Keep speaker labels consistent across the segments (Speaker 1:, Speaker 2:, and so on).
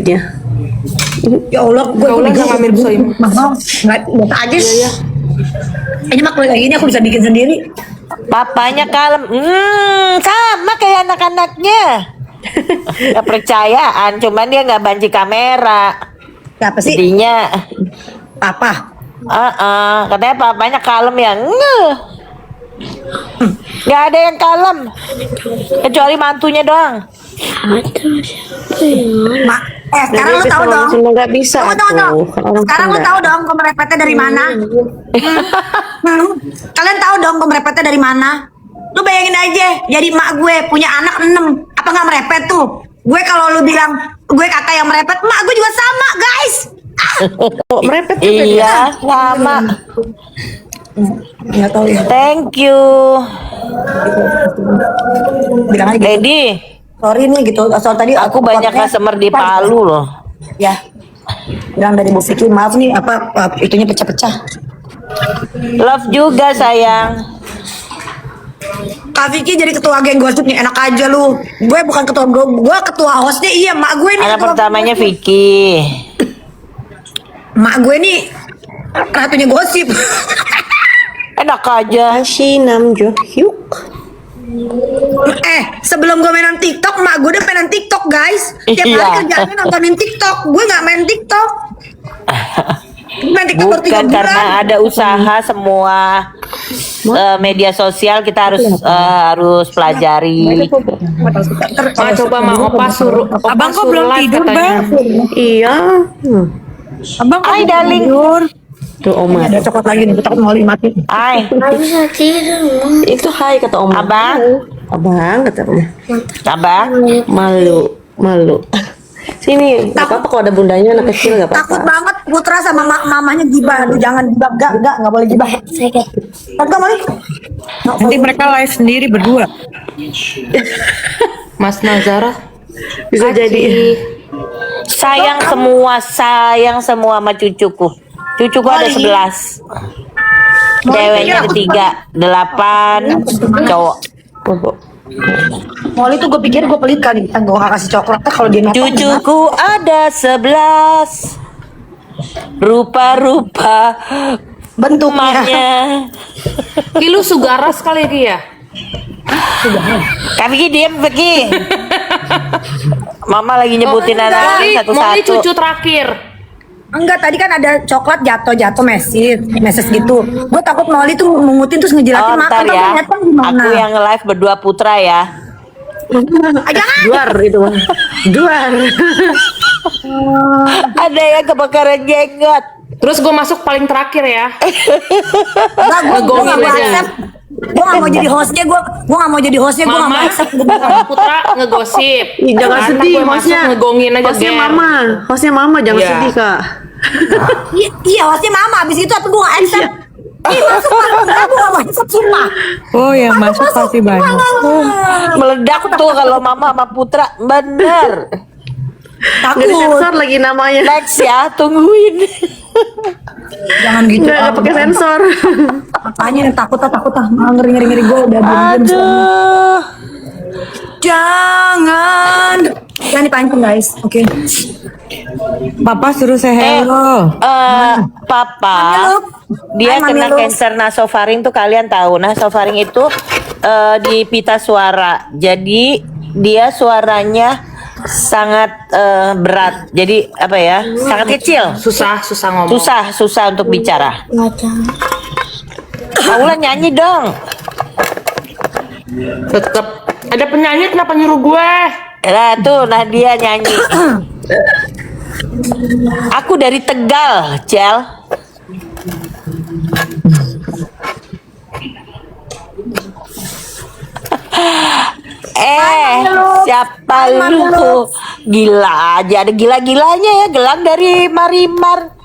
Speaker 1: adiknya.
Speaker 2: Ya Allah, gue
Speaker 3: udah nggak ambil pisau ini.
Speaker 2: Mahal, nggak biasa aja.
Speaker 3: Iya.
Speaker 2: Ini mah kayak gini aku bisa bikin sendiri.
Speaker 4: Papanya kalem. Sama kayak anak-anaknya. Kepercayaan, cuman dia nggak banci kamera.
Speaker 2: Siapa sih?
Speaker 4: Jadinya,
Speaker 2: Apa?
Speaker 4: katanya papanya kalem ya. Nggak ada yang kalem, kecuali mantunya doang.
Speaker 2: Sekarang lu tahu dong.
Speaker 1: Cuma nggak bisa
Speaker 2: Tunggu.
Speaker 1: tuh.
Speaker 2: Sekarang lu tahu dong kemerepetnya dari mana? Kalian tahu dong kemerepetnya dari mana? Lu bayangin aja, jadi mak gue punya anak 6. Apa nggak merepet tuh? Gue kalau lu bilang gue kakak yang merepet, mak gue juga sama, guys.
Speaker 1: Oh, merepet juga dia.
Speaker 4: Iya, sama.
Speaker 2: Nggak tahu ya.
Speaker 4: Thank you,
Speaker 2: Bilang aja gitu.
Speaker 4: Lady.
Speaker 2: Sorry nih gitu. Soal tadi
Speaker 4: Aku banyak
Speaker 2: potnya-
Speaker 4: customer di Palu loh.
Speaker 2: Ya. Bilang dari Bu Vicky, maaf nih apa itunya pecah-pecah.
Speaker 4: Love juga sayang.
Speaker 2: Kak Vicky jadi ketua geng gosip nih, enak aja lu. Gue bukan ketua gue ketua hostnya, iya mak gue nih.
Speaker 4: Anak
Speaker 2: ketua
Speaker 4: pertamanya
Speaker 2: gosip.
Speaker 4: Vicky.
Speaker 2: Mak gue nih ratunya gosip.
Speaker 4: Enak aja.
Speaker 1: Shinam Jo Hyuk.
Speaker 2: Sebelum gue mainan TikTok, mak gue udah mainan TikTok, guys. Tiap hari
Speaker 4: Iya.
Speaker 2: kerjaannya nontonin TikTok. Gue nggak main TikTok. Main TikTok baru 3
Speaker 4: Bukan
Speaker 2: bulan.
Speaker 4: karena ada usaha semua media sosial kita harus pelajari.
Speaker 3: Ma coba ma opa suruh. Opa
Speaker 5: Abang kok
Speaker 3: suruh
Speaker 5: belum
Speaker 3: live
Speaker 5: tidur,
Speaker 3: katanya.
Speaker 5: Bang?
Speaker 1: Iya.
Speaker 5: Abang kok
Speaker 4: Hai
Speaker 5: belum
Speaker 4: darling.
Speaker 5: tidur?
Speaker 1: Tuh Oma.
Speaker 2: Ada coklat lagi nih, gue takut mau mati.
Speaker 4: Hai,
Speaker 1: Itu hai kata Oma.
Speaker 4: abang,
Speaker 1: Abang kata Oma.
Speaker 4: abang.
Speaker 1: Malu. Sini, nggak apa-apa kalau ada bundanya anak kecil nggak
Speaker 2: Takut
Speaker 1: apa-apa.
Speaker 2: banget Putra sama mamanya gibah. Aduh, jangan gibah, nggak boleh gibah. Enggak boleh.
Speaker 5: Nanti mereka live sendiri berdua.
Speaker 3: Mas Nazara.
Speaker 1: Bisa jadi.
Speaker 4: Sayang semua sama cucuku. Cucuku ada 11. Ceweknya ada 3, 8 cowok.
Speaker 1: Bobo.
Speaker 2: Molly tuh gue pikir gue pelit kali, gue gak kasih coklat kalau dia nonton.
Speaker 4: Cucuku ada 11. Rupa-rupa
Speaker 2: Bentuknya.
Speaker 4: emaknya.
Speaker 3: Lu sugaras kali dia.
Speaker 4: Kak Vicky diem Vicky. Mama lagi nyebutin anak
Speaker 3: Molly
Speaker 4: satu-satu.
Speaker 3: cucu terakhir.
Speaker 2: Enggak, tadi kan ada coklat jatuh meses gitu. Gue takut Molly tuh mengutin terus ngejelasin makan
Speaker 4: Ntar ya,
Speaker 2: ternyata gimana.
Speaker 4: aku yang live berdua putra ya.
Speaker 2: Jangan.
Speaker 1: Duar itu mah. Duar.
Speaker 4: Ada yang kebakaran jenggot.
Speaker 3: Terus gue masuk paling terakhir ya.
Speaker 2: Enggak, gue
Speaker 3: Ngegongin
Speaker 2: gak mau
Speaker 3: aja.
Speaker 2: accept. Gue gak mau jadi hostnya, gue gak mau jadi hostnya, gue gak mau
Speaker 3: Mama
Speaker 2: accept.
Speaker 3: sama Putra ngegosip.
Speaker 1: Ih, jangan
Speaker 3: Anak
Speaker 1: sedih,
Speaker 3: gue masuk
Speaker 1: hostnya.
Speaker 3: ngegongin aja
Speaker 1: Hostnya
Speaker 3: Ger.
Speaker 1: mama. Hostnya mama jangan
Speaker 3: Iya.
Speaker 1: sedih kak.
Speaker 2: Iya, hostnya mama, abis itu tapi gue gak accept. Ih, masuk Pak, gue gak mau accept, sumpah.
Speaker 5: Oh yang masuk pasti banyak.
Speaker 4: Meledak tuh kalau mama sama putra. Bener.
Speaker 2: Takut.
Speaker 1: Nggak disensor lagi namanya.
Speaker 4: Next ya, tungguin.
Speaker 2: Jangan gitu.
Speaker 1: Nggak pakai sensor.
Speaker 2: Makanya nih, takut ngeri gue udah diem.
Speaker 4: Aduh.
Speaker 2: Jangan dipancing guys, oke.
Speaker 5: Papa suruh say hello.
Speaker 4: Papa,
Speaker 2: Mami,
Speaker 4: dia
Speaker 2: Hai, Mami,
Speaker 4: kena
Speaker 2: lu.
Speaker 4: cancer nasofaring tuh kalian tahu. Nasofaring itu di pita suara. Jadi dia suaranya sangat berat. Jadi apa ya? Sangat kecil.
Speaker 3: Susah ngomong.
Speaker 4: Susah untuk bicara. Paula nyanyi dong.
Speaker 3: Tetep ada penyanyi kenapa nyuruh gue?
Speaker 4: Nah tuh Nadia nyanyi. Aku dari Tegal, Cel. Siapa lu? Gila aja, ada gila-gilanya ya, gelang dari Marimar.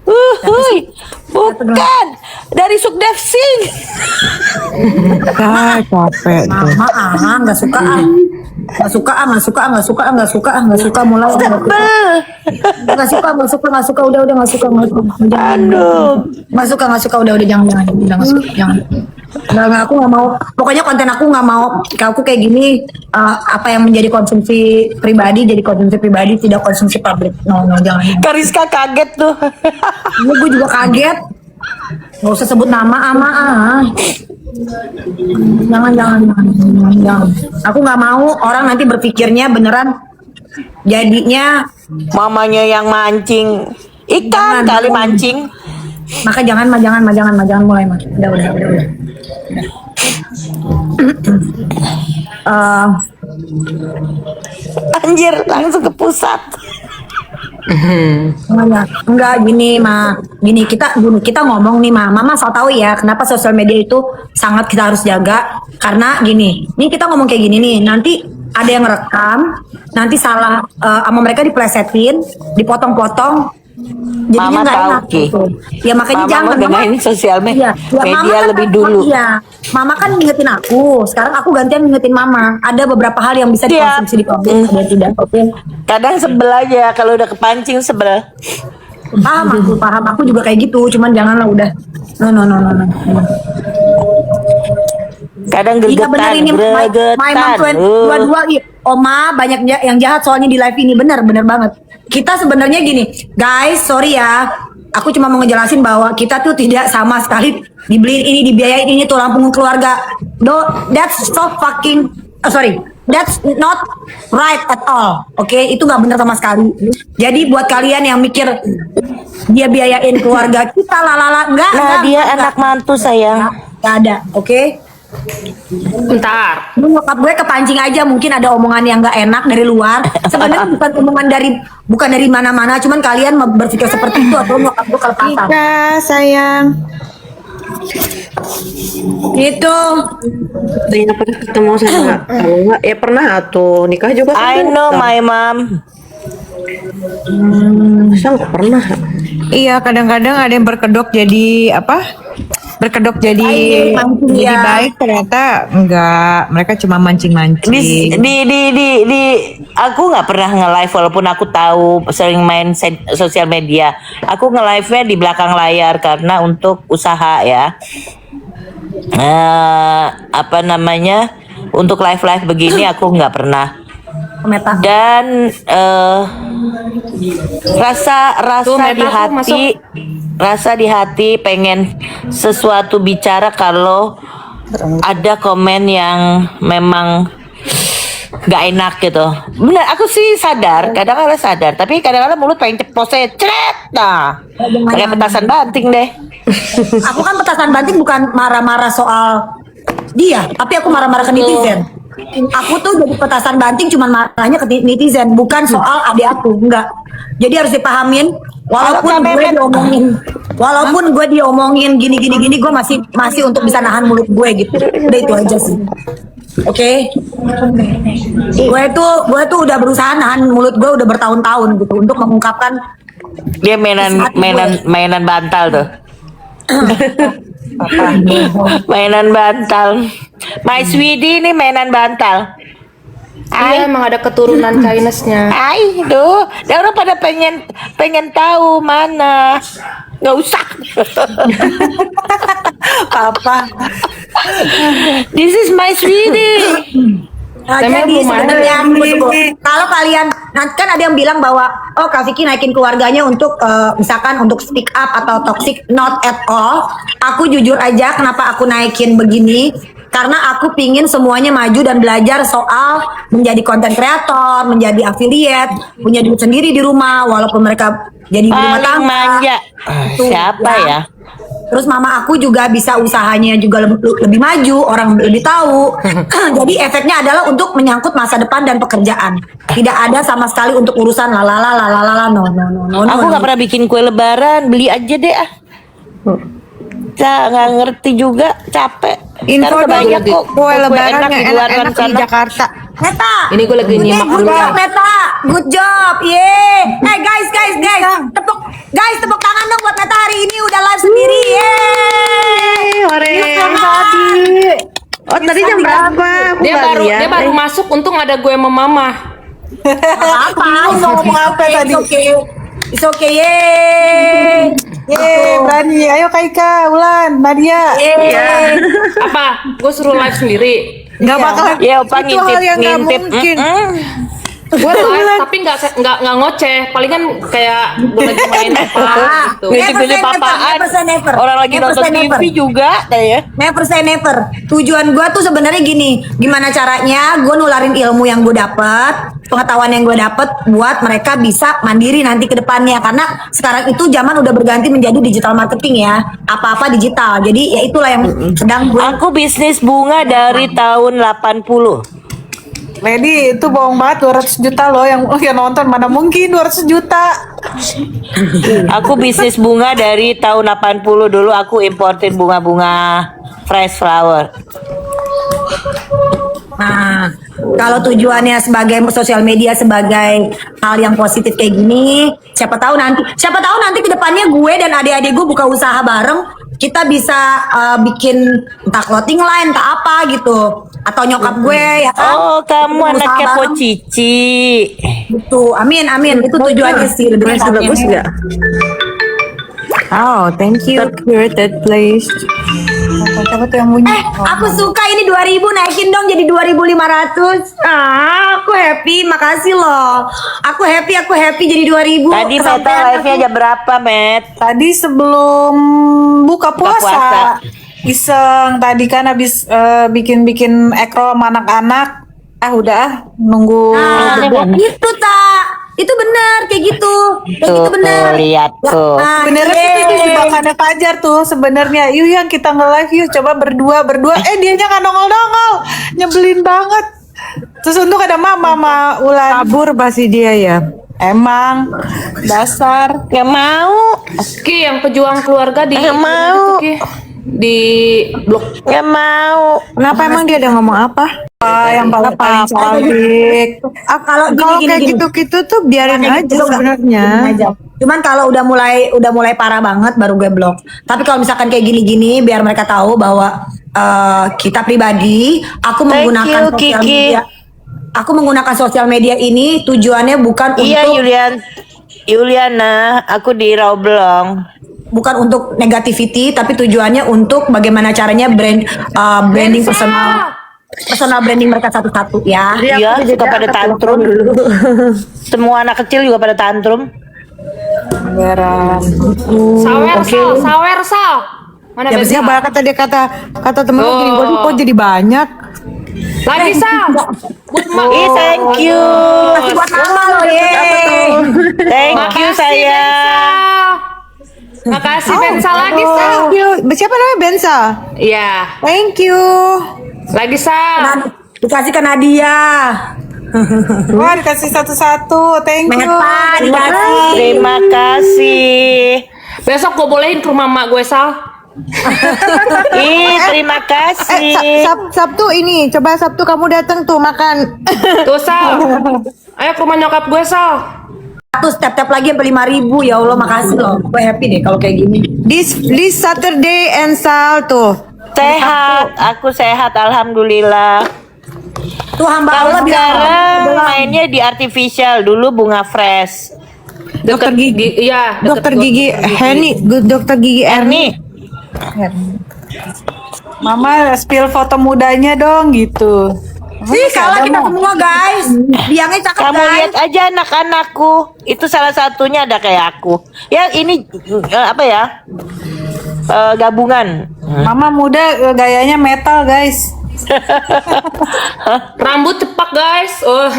Speaker 4: Huy, bukan dari Sukdev Singh.
Speaker 5: Ah, capek tuh.
Speaker 2: Mama nggak suka nggak suka mulai
Speaker 4: Sebel.
Speaker 2: nggak suka udah nggak suka
Speaker 4: Aduh.
Speaker 2: nggak suka udah jangan Enggak, aku nggak mau. Pokoknya konten aku nggak mau. Aku kayak gini, apa yang menjadi konsumsi pribadi jadi konsumsi pribadi, tidak konsumsi publik. No, jangan.
Speaker 4: Kariska kaget tuh.
Speaker 2: Gue juga kaget. Gak usah sebut nama ama jangan. Aku nggak mau orang nanti berpikirnya beneran jadinya.
Speaker 4: Mamanya yang mancing ikan
Speaker 2: Jangan.
Speaker 4: kali mancing.
Speaker 2: Maka jangan mulai mah. Udah.
Speaker 4: Anjir, langsung ke pusat.
Speaker 2: Enggak gini kita ngomong nih mama so tahu ya kenapa sosial media itu sangat kita harus jaga karena gini nih kita ngomong kayak gini nih nanti ada yang rekam nanti salah sama mereka diplesetin dipotong-potong jadinya
Speaker 4: Mama
Speaker 2: nggak
Speaker 4: tahu,
Speaker 2: enak
Speaker 4: Ki.
Speaker 2: gitu. Ya makanya
Speaker 4: Mama
Speaker 2: jangan
Speaker 4: udah main sosial media
Speaker 2: Mama kan
Speaker 4: lebih dulu.
Speaker 2: Iya, mama kan ngingetin aku. Sekarang aku gantian ngingetin mama. Ada beberapa hal yang bisa
Speaker 4: Iya.
Speaker 2: dikonsumsi di publik, ada yang tidak. Oke.
Speaker 4: Kadang sebel aja kalau udah kepancing sebel.
Speaker 2: Paham aku juga kayak gitu, cuman janganlah udah. No.
Speaker 4: Kadang
Speaker 2: Iya benar
Speaker 4: gregetan,
Speaker 2: ini my mom
Speaker 4: gregetan.
Speaker 2: 22 Oma banyak yang jahat soalnya di live ini benar banget. Kita sebenarnya gini, guys, sorry ya. Aku cuma mau ngejelasin bahwa kita tuh tidak sama sekali dibeliin ini, dibiayain ini tulang punggung keluarga. That's so fucking sorry. That's not right at all. Oke, itu nggak benar sama sekali. Jadi buat kalian yang mikir dia biayain keluarga kita lalala enggak.
Speaker 4: Dia anak mantu sayang.
Speaker 2: Nggak ada, oke?
Speaker 3: Bentar.
Speaker 2: Lu nyokap gue kepancing aja mungkin ada omongan yang nggak enak dari luar. Sebenarnya bukan omongan bukan dari mana-mana, cuman kalian berpikir seperti itu atau nyokap gue kelepasan.
Speaker 5: sayang.
Speaker 2: Itu
Speaker 1: Saya pernah ketemu sama kamu nggak? Ya pernah tuh nikah juga kan
Speaker 4: I know
Speaker 1: datang.
Speaker 4: my mom.
Speaker 1: Masa nggak pernah?
Speaker 5: Iya, kadang-kadang ada yang berkedok jadi apa? Berkedok jadi
Speaker 2: Mancing,
Speaker 5: jadi
Speaker 2: ya.
Speaker 5: baik ternyata enggak. Mereka cuma mancing-mancing.
Speaker 4: Di aku nggak pernah nge-live walaupun aku tahu sering main sosial media. Aku nge-live-nya di belakang layar karena untuk usaha ya. Apa namanya? Untuk live begini aku nggak pernah.
Speaker 2: Meta.
Speaker 4: Dan rasa
Speaker 3: Tuh,
Speaker 4: di
Speaker 3: Meta, aku
Speaker 4: hati rasa di hati pengen sesuatu bicara kalau ada komen yang memang nggak enak gitu. Benar, aku sih sadar, kadang-kadang sadar, tapi kadang-kadang mulut pengen ceplos ceret, nah kayak petasan banting deh.
Speaker 2: Aku kan petasan banting bukan marah-marah soal dia, tapi aku marah-marah ke netizen. Aku tuh jadi petasan banting cuman marahnya ke netizen, bukan soal adik aku, enggak. Jadi harus dipahamin, walaupun gue diomongin gini, gue masih untuk bisa nahan mulut gue gitu. Udah itu aja sih. Oke. Gue tuh udah berusaha nahan mulut gue udah bertahun-tahun gitu untuk mengungkapkan
Speaker 4: Dia mainan bantal tuh. Mainan bantal. My sweetie ini mainan bantal.
Speaker 3: Iya, emang ada keturunan Chinese-nya.
Speaker 4: Ay, duh, dia orang pada pengen tahu mana. Nggak usah.
Speaker 5: Apa?
Speaker 4: This is my sweetie.
Speaker 2: Nah,
Speaker 3: Tapi
Speaker 2: jadi
Speaker 3: belum ada
Speaker 2: sebenarnya
Speaker 5: yang
Speaker 2: tunggu.
Speaker 5: ini.
Speaker 2: Kalau kalian nanti kan ada yang bilang bahwa oh Kak Vicky naikin keluarganya untuk misalkan untuk speak up atau toxic, not at all. Aku jujur aja kenapa aku naikin begini karena aku pingin semuanya maju dan belajar soal menjadi konten kreator, menjadi affiliate, punya duit sendiri di rumah walaupun mereka jadi ibu rumah
Speaker 4: Paling
Speaker 2: tangga.
Speaker 4: manja.
Speaker 2: Tuh,
Speaker 4: Siapa ya?
Speaker 2: Terus mama aku juga bisa usahanya juga lebih maju, orang lebih tahu. Jadi efeknya adalah untuk menyangkut masa depan dan pekerjaan. Tidak ada sama sekali untuk urusan lalala no.
Speaker 4: Aku nggak pernah bikin kue lebaran, beli aja deh ah. Nggak ngerti juga, capek.
Speaker 5: Info
Speaker 4: Ntar udah
Speaker 5: dong,
Speaker 4: banyak kok
Speaker 5: kue lebaran
Speaker 4: enak di
Speaker 5: yang
Speaker 4: luar
Speaker 5: enak-enak di
Speaker 4: sana.
Speaker 5: Jakarta.
Speaker 2: Meta.
Speaker 3: Ini gue lagi nyimak
Speaker 2: Good
Speaker 3: dulu
Speaker 2: job,
Speaker 3: ya.
Speaker 2: Meta. Good job. Guys. Tepuk tangan dong buat Meta hari ini udah live sendiri.
Speaker 1: Oh tadi jam berapa? Aku
Speaker 3: Dia
Speaker 1: nggak
Speaker 3: baru
Speaker 1: lihat.
Speaker 3: dia baru masuk, untung ada gue sama mama.
Speaker 2: Apa?
Speaker 5: Ngomong apa tadi?
Speaker 2: It's okay. Yeay.
Speaker 5: Yeay, berani. Ayo Kak Ika, Ulan, Nadia.
Speaker 3: Apa? Gue suruh live sendiri.
Speaker 5: Nggak bakalan.
Speaker 4: Ya, Opa
Speaker 5: Itu hal yang nggak
Speaker 4: ngintip.
Speaker 5: mungkin.
Speaker 3: Gue live tapi nggak ngoceh. Palingan kayak gue lagi main apa gitu.
Speaker 4: Ngintip papaan. Orang lagi nonton TV juga kayak.
Speaker 2: Never say never. Tujuan gue tuh sebenarnya gini, gimana caranya gue nularin ilmu yang gue dapet, pengetahuan yang gue dapet buat mereka bisa mandiri nanti ke depannya. Karena sekarang itu zaman udah berganti menjadi digital marketing ya, apa-apa digital. Jadi ya itulah yang sedang gue.
Speaker 4: Aku bisnis bunga dari tahun 80.
Speaker 5: Lady, itu bohong banget 200 juta loh yang nonton. Mana mungkin 200 juta.
Speaker 4: Aku bisnis bunga dari tahun 80 dulu. Aku importin bunga-bunga fresh flower.
Speaker 2: Nah, kalau tujuannya sebagai sosial media sebagai hal yang positif kayak gini, siapa tahu nanti ke depannya gue dan adik-adik gue buka usaha bareng, kita bisa bikin entah clothing line, entah apa gitu, atau nyokap gue ya kan.
Speaker 4: Oh, kamu
Speaker 2: Bikin usaha
Speaker 4: anaknya
Speaker 2: bareng.
Speaker 4: Po Cici.
Speaker 2: Gitu, amin, itu tujuannya sih lebih
Speaker 1: Masih bagus
Speaker 2: tepatnya.
Speaker 1: nggak?
Speaker 5: Oh, thank you. Curated place. Siapa tuh yang bunyi?
Speaker 2: Aku suka ini 2000, naikin dong jadi 2500. Aku happy, makasih loh. Aku happy jadi 2000.
Speaker 4: Tadi Meta
Speaker 2: Kesampean
Speaker 4: live-nya
Speaker 2: aku.
Speaker 4: jam berapa, Met?
Speaker 5: Tadi sebelum buka
Speaker 4: puasa.
Speaker 5: puasa. Iseng tadi kan habis bikin-bikin ekro sama anak-anak. Nunggu.
Speaker 2: Nah, itu itu benar kayak gitu. Kayak gitu benar.
Speaker 4: Lihat tuh.
Speaker 2: Nah,
Speaker 5: Beneran
Speaker 2: yeay.
Speaker 5: itu jebakannya Fajar tuh sebenarnya. Yuk yang kita nge-live yuk, coba berdua. Dianya nggak nongol. Nyebelin banget. Terus untuk ada Mama sama Ulan.
Speaker 6: Kabur pasti dia ya.
Speaker 5: Emang dasar.
Speaker 4: Gak mau.
Speaker 3: Ki yang pejuang keluarga di
Speaker 4: Nggak mau.
Speaker 3: Ki, di blok.
Speaker 4: Gak mau.
Speaker 6: Kenapa emang dia ada ngomong apa?
Speaker 5: Yang paling cantik.
Speaker 2: Kalau
Speaker 6: Kalau
Speaker 2: gini,
Speaker 6: kayak
Speaker 2: gini.
Speaker 6: gitu-gitu tuh biarin
Speaker 2: Kayak
Speaker 6: aja
Speaker 2: gitu enggak.
Speaker 6: sebenarnya.
Speaker 2: Biarin aja. Cuman kalau udah mulai parah banget baru gue blok. Tapi kalau misalkan kayak gini-gini biar mereka tahu bahwa kita pribadi, aku
Speaker 4: Thank
Speaker 2: menggunakan
Speaker 4: you,
Speaker 2: sosial
Speaker 4: Kiki.
Speaker 2: media. Aku menggunakan sosial media ini tujuannya bukan
Speaker 4: Iya,
Speaker 2: untuk
Speaker 4: Yuliana, aku di Rawblong.
Speaker 2: bukan untuk negativity, tapi tujuannya untuk bagaimana caranya branding personal branding mereka satu-satu ya.
Speaker 4: Iya, suka pada tantrum dulu. Semua anak kecil juga pada tantrum.
Speaker 5: Beneran.
Speaker 3: Sawer sal. Mana
Speaker 6: Ya biasanya
Speaker 3: Bensa?
Speaker 6: banyak kata temen lu gini, waduh kok jadi banyak.
Speaker 3: Lagi sal.
Speaker 4: Ih, thank you.
Speaker 2: Masih buat mama loh, ye.
Speaker 4: Thank you, sayang.
Speaker 3: Makasih Bensa lagi sal.
Speaker 6: Thank you. Siapa namanya Bensa?
Speaker 3: Iya.
Speaker 6: Thank you.
Speaker 3: Lagi sal.
Speaker 2: Dikasih ke Nadia.
Speaker 5: Wah, dikasih satu-satu. Thank you.
Speaker 2: Meta dikasih.
Speaker 4: Terima kasih.
Speaker 3: Besok gue bolehin ke rumah mak gue sal.
Speaker 4: Ih, terima kasih.
Speaker 6: Sabtu ini, coba Sabtu kamu datang tuh makan.
Speaker 3: Tuh sal. Ayo ke rumah nyokap gue sal.
Speaker 2: Satu step lagi sampai 5.000. Ya Allah, makasih loh. Gue happy deh kalau kayak gini.
Speaker 6: This Saturday and Sal tuh.
Speaker 4: Sehat, aku sehat, alhamdulillah.
Speaker 2: Tuh hamba
Speaker 4: Kalau
Speaker 2: Allah bilang.
Speaker 4: sekarang mainnya di artificial, dulu bunga fresh.
Speaker 6: Dokter gigi.
Speaker 3: Iya.
Speaker 6: Dokter gigi Heni, dokter gigi Erni.
Speaker 5: Mama spill foto mudanya dong gitu.
Speaker 2: Sih, salah kita semua guys. Biangnya cakep
Speaker 4: Kamu
Speaker 2: guys.
Speaker 4: lihat aja anak-anakku, itu salah satunya ada kayak aku. Ya ini apa ya? Gabungan.
Speaker 5: Mama muda gayanya metal guys.
Speaker 3: Rambut cepak guys. Oh.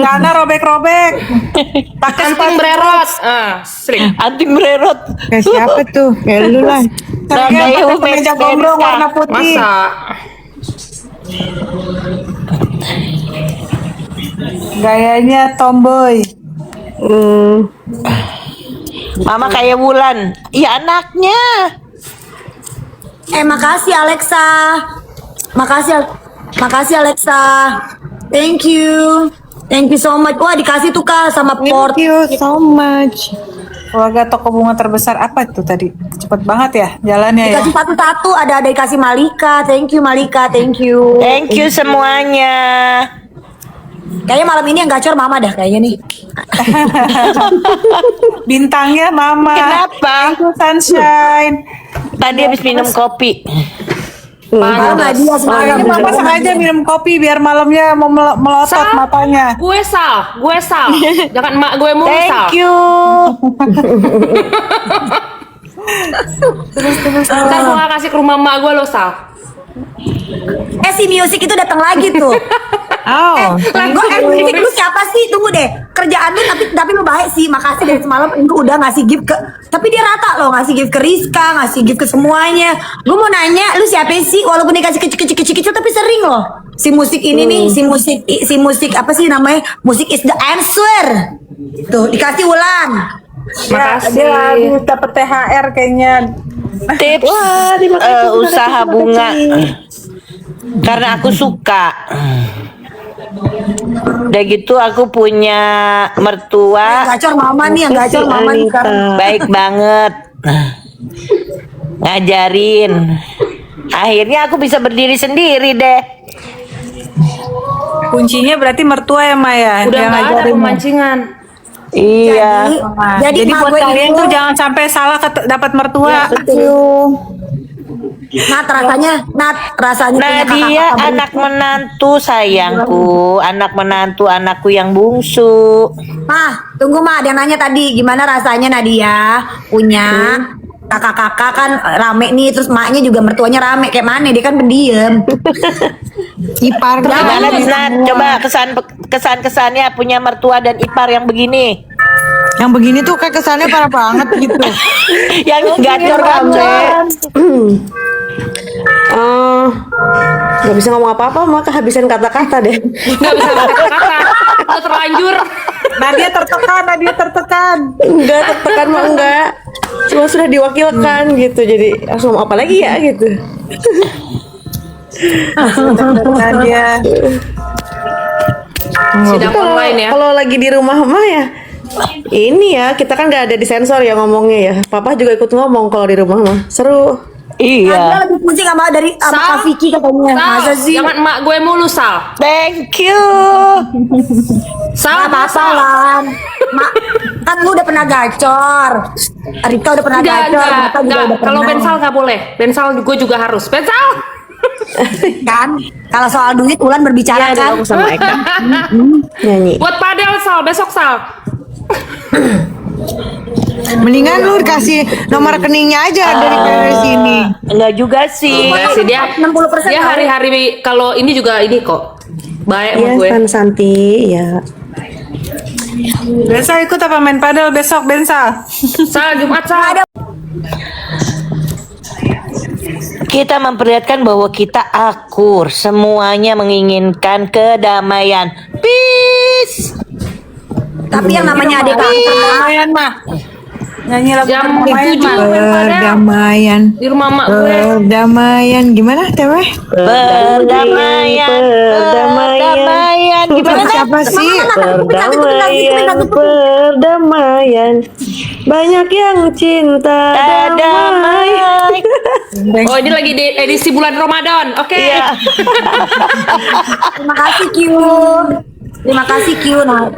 Speaker 5: Karena robek-robek. Pakai
Speaker 3: Anting bererot. Sering.
Speaker 4: Anting bererot.
Speaker 6: Kayak siapa tuh? Kayak lu lah.
Speaker 5: Pakai kemeja gondrong warna putih.
Speaker 3: Masa?
Speaker 5: Gayanya tomboy.
Speaker 4: Mama kayak Wulan. Iya anaknya.
Speaker 2: Makasih Alexa. Makasih Alexa. Thank you. Thank you so much. Wah, dikasih tuh Kak sama port.
Speaker 6: Thank you so much.
Speaker 5: Keluarga toko bunga terbesar apa itu tadi? Cepet banget ya jalannya ya.
Speaker 2: Dikasih satu-satu, ada dikasih Malika. Thank you Malika, thank you.
Speaker 4: Thank you semuanya.
Speaker 2: Kayaknya malam ini yang gacor mama dah kayaknya nih.
Speaker 5: Bintangnya mama.
Speaker 4: Kenapa?
Speaker 5: Thank you, Sunshine.
Speaker 4: Tadi habis minum kopi.
Speaker 2: Malam Nadia
Speaker 5: Ini
Speaker 2: semalam.
Speaker 5: mama sengaja minum kopi biar malamnya mau melotot
Speaker 3: Sal.
Speaker 5: matanya.
Speaker 3: Gue Sal. Jangan emak gue mulu Sal.
Speaker 4: Thank you.
Speaker 3: Ntar gue gak kasih ke rumah emak gue lo Sal.
Speaker 2: Si Music itu datang lagi tuh.
Speaker 6: Oh.
Speaker 2: Music lu siapa sih? Tunggu deh. Kerjaan lu tapi lu baik sih. Makasih dari semalam lu udah ngasih gift ke. Tapi dia rata loh ngasih gift ke Rizka, ngasih gift ke semuanya. Lu mau nanya, lu siapa sih? Walaupun dikasih kecil-kecil tapi sering loh. Si musik ini nih, si musik apa sih namanya? Musik is the answer. Tuh dikasih Wulan.
Speaker 3: Makasih.
Speaker 5: Dia habis dapet THR kayaknya.
Speaker 4: Tips usaha bunga. Karena aku suka. Udah gitu aku punya mertua
Speaker 2: Gacor mama nih, yang gacor mama nih sekarang.
Speaker 4: baik banget. Ngajarin. Akhirnya aku bisa berdiri sendiri deh.
Speaker 5: Kuncinya berarti mertua ya Maya.
Speaker 3: Udah gak ada pemancingan.
Speaker 4: Iya.
Speaker 5: Jadi
Speaker 2: mak
Speaker 5: buat
Speaker 2: gue
Speaker 5: kalian
Speaker 2: itu-
Speaker 5: tuh jangan sampai salah dapat mertua.
Speaker 2: rasanya punya
Speaker 4: Nadia
Speaker 2: kakak-kakak
Speaker 4: anak menantu sayangku, anak menantu anakku yang bungsu.
Speaker 2: Mah, tunggu mah, ada yang nanya tadi gimana rasanya Nadia punya kakak-kakak kan rame nih, terus maknya juga mertuanya rame kayak mana dia kan pendiam.
Speaker 6: Ipar
Speaker 4: Gimana Nat? Coba kesannya punya mertua dan ipar yang begini.
Speaker 6: yang begini tuh kayak kesannya parah banget gitu.
Speaker 4: Yang gacor-gacor.
Speaker 1: Gak bisa ngomong apa-apa, mah kehabisan kata-kata deh.
Speaker 3: Gak bisa kata-kata. Udah terlanjur.
Speaker 5: Nadia tertekan.
Speaker 1: Enggak, tertekan mah enggak. Cuma sudah diwakilkan gitu, jadi langsung ngomong apa lagi ya gitu.
Speaker 5: Nadia.
Speaker 3: Sidang online ya.
Speaker 1: Kalau lagi di rumah mah ya, ini ya kita kan nggak ada di sensor ya ngomongnya ya. Papa juga ikut ngomong kalau di rumah mah, seru.
Speaker 2: Dia
Speaker 4: Iya.
Speaker 2: lebih pusing sama dari sama
Speaker 3: Sal.
Speaker 2: Kak Vicky katanya. Masa
Speaker 3: Sal,
Speaker 2: sih?
Speaker 3: jangan emak gue mulu Sal.
Speaker 4: Thank you.
Speaker 3: Sal,
Speaker 2: Gak apa-apa
Speaker 3: Sal.
Speaker 2: lah. Mak, kan lu udah pernah gacor. Rika udah pernah gacor. Rika juga
Speaker 3: Enggak.
Speaker 2: udah
Speaker 3: Kalau
Speaker 2: pernah.
Speaker 3: bensal gak boleh. Bensal gue juga harus. Bensal.
Speaker 2: Kan? Kalau soal duit Ulan berbicara
Speaker 1: Ya,
Speaker 2: kan.
Speaker 1: dong sama Eka. Nyanyi.
Speaker 3: Buat padel Sal, besok Sal.
Speaker 6: Mendingan lu kasih nomor rekeningnya aja dari sini.
Speaker 4: Enggak juga sih.
Speaker 3: Enggak sih dia.
Speaker 2: 60%
Speaker 3: Dia
Speaker 2: tahu.
Speaker 3: hari-hari kalau ini juga ini kok. Baik
Speaker 1: Iya,
Speaker 3: sama gue.
Speaker 1: San Santi ya.
Speaker 5: Besok ikut apa main padel besok Bensa?
Speaker 3: Sal, Jumat Sal.
Speaker 4: Kita memperlihatkan bahwa kita akur, semuanya menginginkan kedamaian. Peace.
Speaker 2: Tapi yang namanya adik kakak.
Speaker 5: Lumayan mah. Nyanyi lagu
Speaker 3: Jam
Speaker 5: perdamaian
Speaker 3: 7
Speaker 5: mah.
Speaker 3: main padel.
Speaker 6: Perdamaian.
Speaker 3: Di rumah mak gue.
Speaker 6: Perdamaian gimana Teweh?
Speaker 4: Perdamaian. Perdamaian. Gimana Nat?
Speaker 6: Siapa sih?
Speaker 1: Perdamaian. Banyak yang cinta damai.
Speaker 4: Damai.
Speaker 3: Oh, ini lagi di edisi bulan Ramadan. Oke.
Speaker 4: Iya.
Speaker 2: Terima kasih Q. Terima kasih Q. Nah,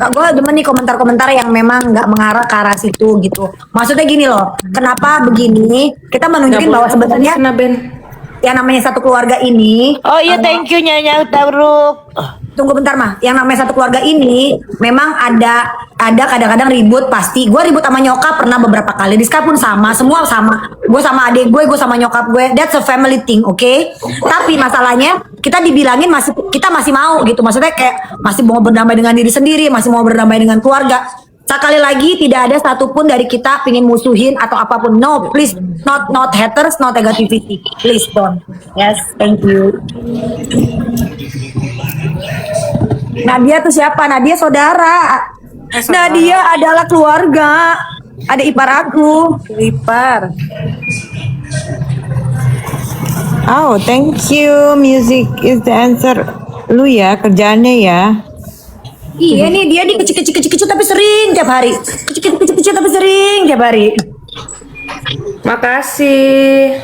Speaker 2: gue demen nih komentar-komentar yang memang nggak mengarah ke arah situ gitu. Maksudnya gini loh, kenapa begini? Kita menunjukin bahwa sebenarnya
Speaker 3: Kena Ben.
Speaker 2: yang namanya satu keluarga ini.
Speaker 4: Oh iya, thank you Nyonya Tauruk.
Speaker 2: Tunggu bentar mah, yang namanya satu keluarga ini memang ada kadang-kadang ribut pasti. Gue ribut sama nyokap pernah beberapa kali. Rizka pun sama, semua sama. Gue sama adik gue sama nyokap gue. That's a family thing, oke? Tapi masalahnya kita dibilangin kita masih mau gitu. Maksudnya kayak masih mau berdamai dengan diri sendiri, masih mau berdamai dengan keluarga. Sekali lagi tidak ada satupun dari kita pingin musuhin atau apapun. No, please, not haters, not negativity. Please don't. Yes, thank you. Nadia tuh siapa? Nadia saudara. Nadia adalah keluarga. Ada ipar aku.
Speaker 5: Ipar.
Speaker 6: Oh, thank you. Music is the answer. Lu ya kerjaannya ya.
Speaker 2: Iya nih dia kecil tapi sering tiap hari. Kecil tapi sering tiap hari.
Speaker 3: Makasih.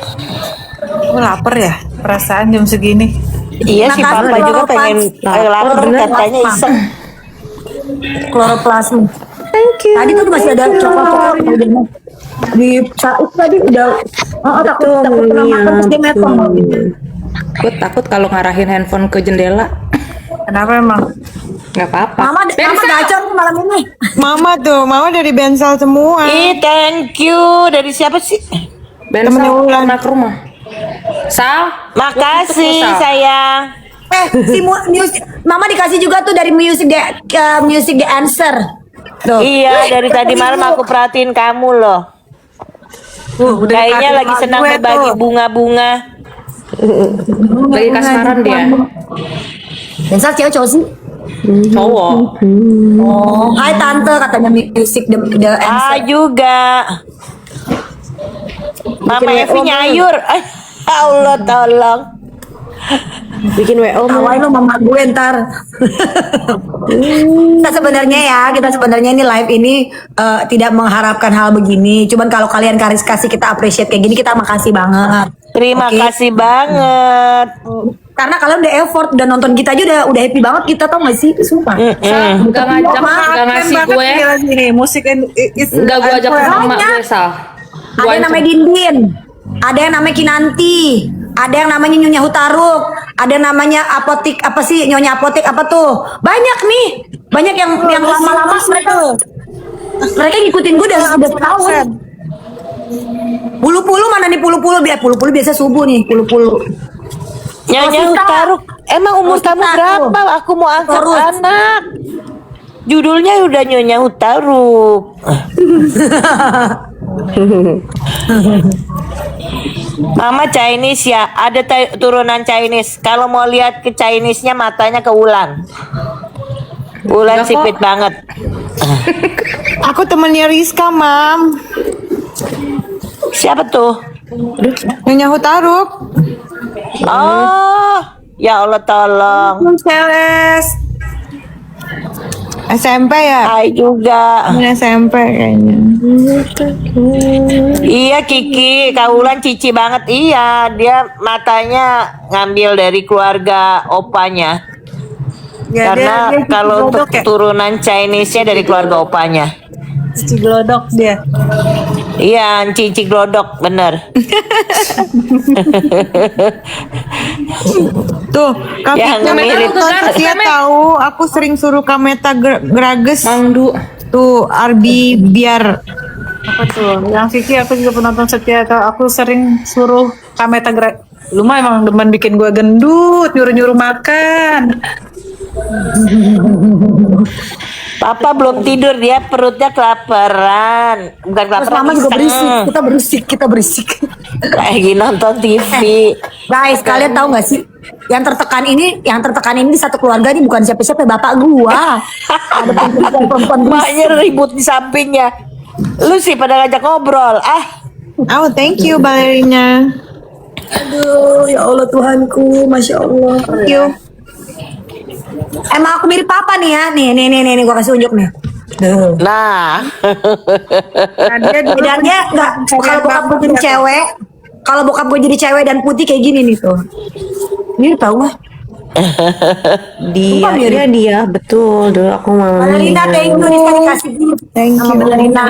Speaker 5: Gue lapar ya perasaan jam segini.
Speaker 4: Iya si
Speaker 2: Makasih,
Speaker 4: papa juga
Speaker 2: Chloroplast.
Speaker 4: pengen lapar katanya iseng.
Speaker 2: Kloroplasma.
Speaker 1: Thank you.
Speaker 2: Tadi tuh masih ada coklat di saat tadi udah takut kena makan terus dia mepong.
Speaker 3: Gue takut kalau ngarahin handphone ke jendela.
Speaker 5: Kenapa emang?
Speaker 3: Nggak apa-apa.
Speaker 2: Mama gacor nih malam ini.
Speaker 6: Mama dari Bensal semua.
Speaker 4: Ih, thank you. Dari siapa sih?
Speaker 3: Temennya pernah ke rumah. Sal,
Speaker 4: Makasih
Speaker 3: Sal.
Speaker 4: sayang.
Speaker 2: Si music, Mama dikasih juga tuh dari music the answer. Tuh.
Speaker 4: Iya, dari tadi malam aku perhatiin kamu loh. Kayaknya lagi senang berbagi bunga-bunga.
Speaker 3: Lagi kasmaran dia.
Speaker 2: Bensal cewek cowok sih?
Speaker 3: Cowok.
Speaker 2: Oh, hai tante katanya music the
Speaker 4: Ah
Speaker 2: answer.
Speaker 4: juga. Mama Evi nyayur. Allah tolong.
Speaker 1: Bikin WO mau.
Speaker 2: Tawain lo mama gue ntar. kita sebenarnya ini live ini tidak mengharapkan hal begini. Cuman kalau kalian kasih kita appreciate kayak gini, kita makasih banget.
Speaker 4: Terima
Speaker 2: Oke?
Speaker 4: kasih banget.
Speaker 2: Karena kalian udah effort dan nonton kita aja udah happy banget kita, tau gak sih? Sumpah.
Speaker 3: Sal, nggak ngajak, nggak ngasih gue.
Speaker 5: Nih, musik
Speaker 3: Nggak gue ajak ke rumah
Speaker 2: Banyak.
Speaker 3: gue, Sal.
Speaker 2: Ada yang namanya Dindin, ada yang namanya Kinanti, ada yang namanya Nyonya Hutaruk, ada yang namanya Apotik apa sih Nyonya Apotik apa tuh? Banyak nih, banyak yang lama-lama mereka ngikutin gue udah setahun. Pulu-pulu mana nih pulu-pulu biasa subuh nih pulu-pulu.
Speaker 4: Nyonya
Speaker 2: Rosita.
Speaker 4: Hutaruk, emang umur
Speaker 2: Rosita
Speaker 4: kamu
Speaker 2: tuh.
Speaker 4: berapa? Aku mau angkat
Speaker 2: Terus.
Speaker 4: anak. Judulnya udah Nyonya Hutaruk. Mama Chinese ya, ada turunan Chinese. Kalau mau lihat ke Chinese-nya matanya ke Ulan. Ulan
Speaker 3: Enggak kok.
Speaker 4: sipit banget.
Speaker 6: Aku temennya Rizka, Mam.
Speaker 4: Siapa tuh?
Speaker 6: Nyonya Hutaruk.
Speaker 4: Oh, ya Allah tolong.
Speaker 5: Celes.
Speaker 6: SMP ya?
Speaker 4: Hai juga.
Speaker 6: SMP kayaknya.
Speaker 4: Iya Kiki, Kaulan cici banget. Iya, dia matanya ngambil dari keluarga opanya.
Speaker 5: Ya,
Speaker 4: Karena
Speaker 5: dia
Speaker 4: kalau untuk
Speaker 5: glodok ya?
Speaker 4: turunan Chinese-nya dari keluarga opanya.
Speaker 5: Cici glodok dia.
Speaker 4: Iya, cici glodok, bener.
Speaker 6: Tuh, Kak
Speaker 4: Yang
Speaker 6: Vita
Speaker 4: mirip.
Speaker 6: nonton Setia tahu. Aku sering suruh Kameta Grages.
Speaker 3: Mangdu.
Speaker 6: Tuh, Arbi biar
Speaker 5: Apa tuh? Yang Vicky aku juga penonton setia. Aku sering suruh Kameta lu mah emang demen bikin gua gendut, nyuruh-nyuruh makan.
Speaker 4: Papa belum tidur, dia perutnya kelaparan. Bukan
Speaker 2: Terus
Speaker 4: kelaparan,
Speaker 2: mama juga
Speaker 4: iseng.
Speaker 2: kita berisik.
Speaker 4: Kayak gini nonton TV.
Speaker 2: Guys, kalian tahu nggak sih? Yang tertekan ini di satu keluarga ini bukan siapa-siapa, bapak gua. Ada perempuan
Speaker 4: Maknya ribut di sampingnya. Lu sih pada ngajak ngobrol.
Speaker 6: Oh, thank you balerina.
Speaker 2: Aduh, ya Allah Tuhanku, masya Allah.
Speaker 6: Thank you.
Speaker 2: Emang aku mirip papa nih ya, nih, gua kasih unjuk nih.
Speaker 4: Nah,
Speaker 5: Nah, dia dulu
Speaker 2: Bedanya nggak kalau bokap gue jadi cewek, kalau bokap gue jadi cewek dan putih kayak gini nih tuh. Mirip tau nggak?
Speaker 1: Dia,
Speaker 2: Sumpah mirip.
Speaker 1: dia, betul. Dulu aku mau.
Speaker 2: Balerina, thank you, Rizka dikasih gift
Speaker 6: Thank
Speaker 2: sama
Speaker 6: you.
Speaker 2: balerina.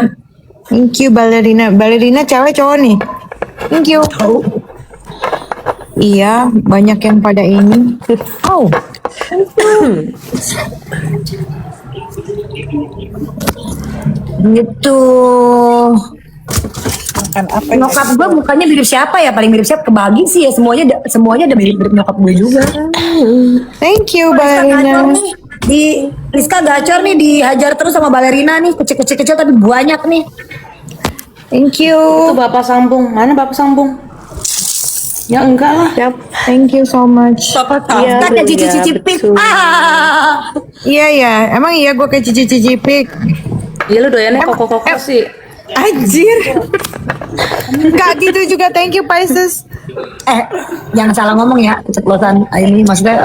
Speaker 6: Thank you balerina. Balerina cewek cowok nih. Thank you. Iya, banyak yang pada ini. Oh,
Speaker 2: Gitu.
Speaker 5: makan apa ya?
Speaker 2: Nyokap gue mukanya mirip siapa ya? Paling mirip siapa? Kebagi sih ya, semuanya ada mirip nyokap gue juga.
Speaker 6: thank you
Speaker 2: Rizka gacor
Speaker 6: balerina.
Speaker 2: nih, Rizka gacor nih dihajar terus sama balerina nih, kecil tapi banyak nih.
Speaker 6: Thank you.
Speaker 3: Itu Bapak Sambung. Mana Bapak Sambung? Ya enggak lah.
Speaker 1: Yap.
Speaker 6: Thank you so much.
Speaker 1: Iya,
Speaker 2: Kan ada
Speaker 1: iya,
Speaker 2: cici-cici pik.
Speaker 1: betul.
Speaker 6: Iya ya, emang iya gue kayak cici-cici pik.
Speaker 3: Iya lu doyannya koko-koko sih.
Speaker 6: Anjir. Gak gitu juga, thank you Pisces.
Speaker 2: Jangan salah ngomong ya, keceplosan ini maksudnya.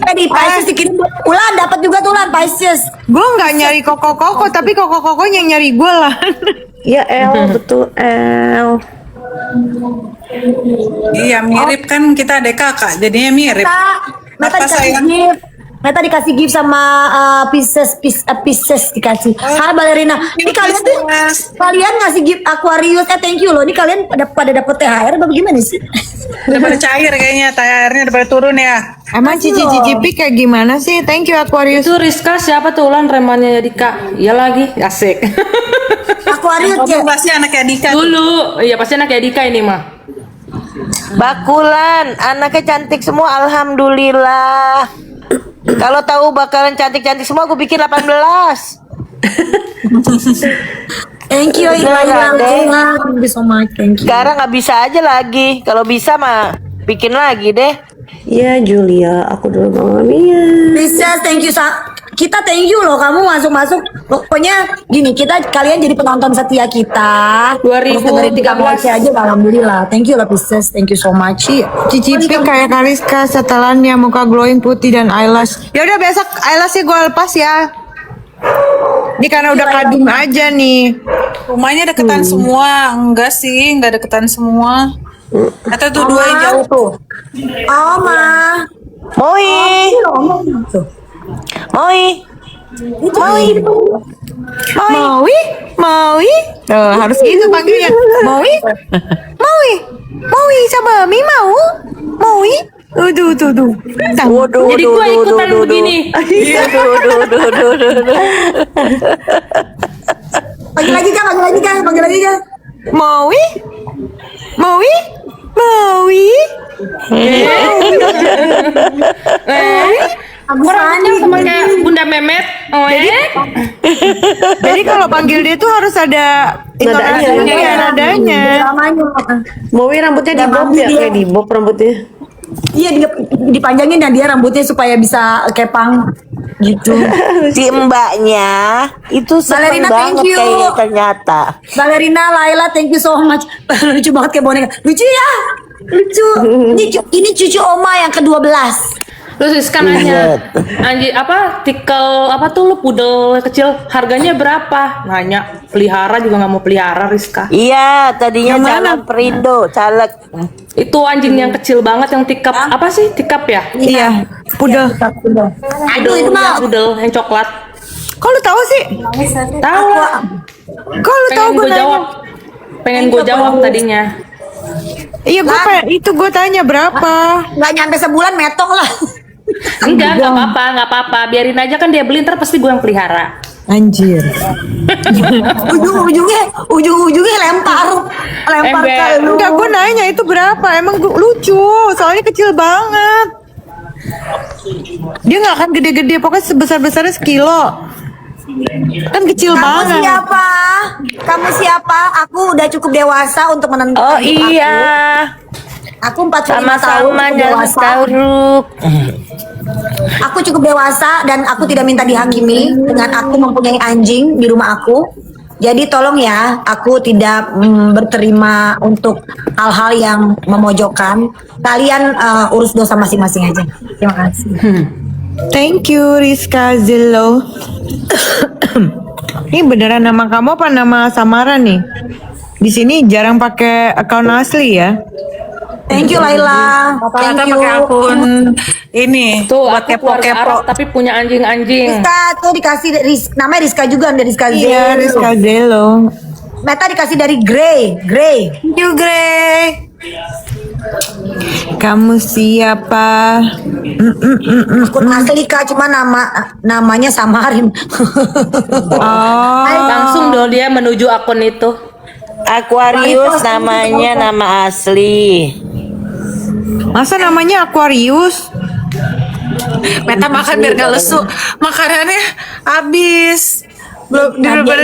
Speaker 2: Di Pisces dikirim Ulan, dapat juga tuh Ulan Pisces.
Speaker 6: Gue nggak nyari koko-koko, tapi koko-kokonya yang nyari gue lah.
Speaker 1: Ya El, betul El.
Speaker 5: Iya mirip kan, kita adik kakak, jadinya mirip.
Speaker 2: Meta
Speaker 5: Apa
Speaker 2: dikasih
Speaker 5: sayang?
Speaker 2: gift. Meta dikasih gift sama Pisces dikasih. Hai Balerina. Ini kalian tuh kalian ngasih gift Aquarius. Thank you loh. Ini kalian pada dapet THR apa gimana sih?
Speaker 5: Udah pada cair kayaknya, THR-nya udah pada turun ya.
Speaker 6: Emang cici-cicipi kayak gimana sih? Thank you Aquarius.
Speaker 3: Itu Rizka siapa tuh Ulan remannya Dika? Iya lagi, asik.
Speaker 2: Aquarius
Speaker 5: Kamu
Speaker 2: ya.
Speaker 5: pasti anaknya Dika.
Speaker 3: Dulu, iya pasti anak Dika ini mah.
Speaker 4: Bakulan, anaknya cantik semua, alhamdulillah. Kalau tahu bakalan cantik-cantik semua, aku bikin 18.
Speaker 2: Thank you Ilayla.
Speaker 4: Deh.
Speaker 2: Thank you so much. Thank you.
Speaker 4: Sekarang nggak bisa aja lagi. Kalau bisa mah bikin lagi deh.
Speaker 1: Iya Julia, aku dulu mau Mia.
Speaker 2: Pisces, thank you kita thank you loh, kamu masuk. Pokoknya gini, kalian jadi penonton setia kita.
Speaker 3: 2013.
Speaker 2: Terus dengerin Tika Mochi aja, alhamdulillah. Thank you lah Pisces, thank you so much.
Speaker 6: Cicipi kayak Kariska, setelannya muka glowing putih dan eyelash. Ya udah besok eyelashnya gue lepas ya. Ini karena udah kadung aja nih.
Speaker 5: Rumahnya deketan semua. Enggak sih, enggak deketan semua. Atau tuh dua yang jauh tuh.
Speaker 2: Oma.
Speaker 4: Moi, moi, moi,
Speaker 6: Maui, Maui. Tuh, harus gitu panggilnya. Maui, Maui, Maui, sama Mi mau, Maui. Tuh.
Speaker 4: Waduh,
Speaker 3: Jadi gua ikutan begini.
Speaker 2: Panggil lagi kan.
Speaker 6: Maui, Maui, Maui.
Speaker 3: Rambutnya sama kayak Bunda Memet.
Speaker 6: Jadi kalau panggil dia tuh harus ada nadanya.
Speaker 1: Maui rambutnya di bob ya, kayak di bob rambutnya.
Speaker 2: Iya, dipanjangin ya dia rambutnya supaya bisa kepang gitu.
Speaker 4: Si mbaknya itu seneng
Speaker 2: Balerina, thank
Speaker 4: banget
Speaker 2: you.
Speaker 4: kayaknya ternyata.
Speaker 2: Balerina, Laila, thank you so much. Lucu banget kayak boneka. Lucu ya? Lucu. Ini cucu Oma yang ke-12.
Speaker 3: Terus Rizka nanya, anjing apa tikel apa tuh lu pudel kecil harganya berapa? Nanya, pelihara juga nggak mau pelihara Rizka.
Speaker 4: Iya, tadinya
Speaker 6: Yang mana?
Speaker 4: jalan Perindo, caleg.
Speaker 3: Itu anjing yang kecil banget yang tikap apa sih tikap ya?
Speaker 6: Iya, pudel.
Speaker 2: Aduh, itu mah.
Speaker 3: Pudel yang coklat.
Speaker 6: Kok lu tahu sih?
Speaker 3: Tahu lah.
Speaker 6: Kok lu tahu
Speaker 3: Pengen
Speaker 6: gue
Speaker 3: gue jawab. Pengen gue jawab tadinya.
Speaker 6: Iya, gue tanya berapa.
Speaker 2: Nggak nyampe sebulan metok lah.
Speaker 3: Enggak nggak apa-apa. Biarin aja kan dia beli ntar pasti gue yang pelihara.
Speaker 6: Anjir.
Speaker 2: Ujung-ujungnya lempar
Speaker 3: Ember.
Speaker 2: ke lu.
Speaker 6: Enggak, gue nanya itu berapa. Emang lucu, soalnya kecil banget. Dia nggak akan gede-gede, pokoknya sebesar-besarnya sekilo. Kan kecil
Speaker 2: Kamu
Speaker 6: banget.
Speaker 2: siapa? Kamu siapa? Aku udah cukup dewasa untuk menentukan.
Speaker 4: Oh iya,
Speaker 2: Aku 45 tahun.
Speaker 4: sama-sama
Speaker 2: cukup
Speaker 4: jangan
Speaker 2: dewasa.
Speaker 4: taruh.
Speaker 2: Aku cukup dewasa dan aku tidak minta dihakimi dengan aku mempunyai anjing di rumah aku. Jadi tolong ya, aku tidak berterima untuk hal-hal yang memojokkan. Kalian urus dosa masing-masing aja. Terima kasih.
Speaker 6: Thank you Rizka Zillow. Ini beneran nama kamu apa nama samaran nih? Di sini jarang pakai akun asli ya.
Speaker 2: Thank you Laila.
Speaker 5: Rata-rata
Speaker 2: Thank you.
Speaker 5: pakai akun ini.
Speaker 3: Tuh
Speaker 5: buat
Speaker 3: aku keluarga Arab
Speaker 5: kepo-kepo.
Speaker 3: tapi punya anjing-anjing.
Speaker 2: Rizka tuh dikasih namanya Rizka juga, dari Rizka Zelo.
Speaker 6: Iya, Rizka Zillow.
Speaker 2: Meta dikasih dari Grey.
Speaker 6: Thank you, Grey. Kamu siapa?
Speaker 2: Akun asli Kak, cuma namanya samarin.
Speaker 6: Oh,
Speaker 3: Langsung dong dia menuju akun itu.
Speaker 4: Aquarius namanya nama asli.
Speaker 6: masa namanya Aquarius?
Speaker 5: Meta makan biar gak lesu. Makanannya habis. Belum daripada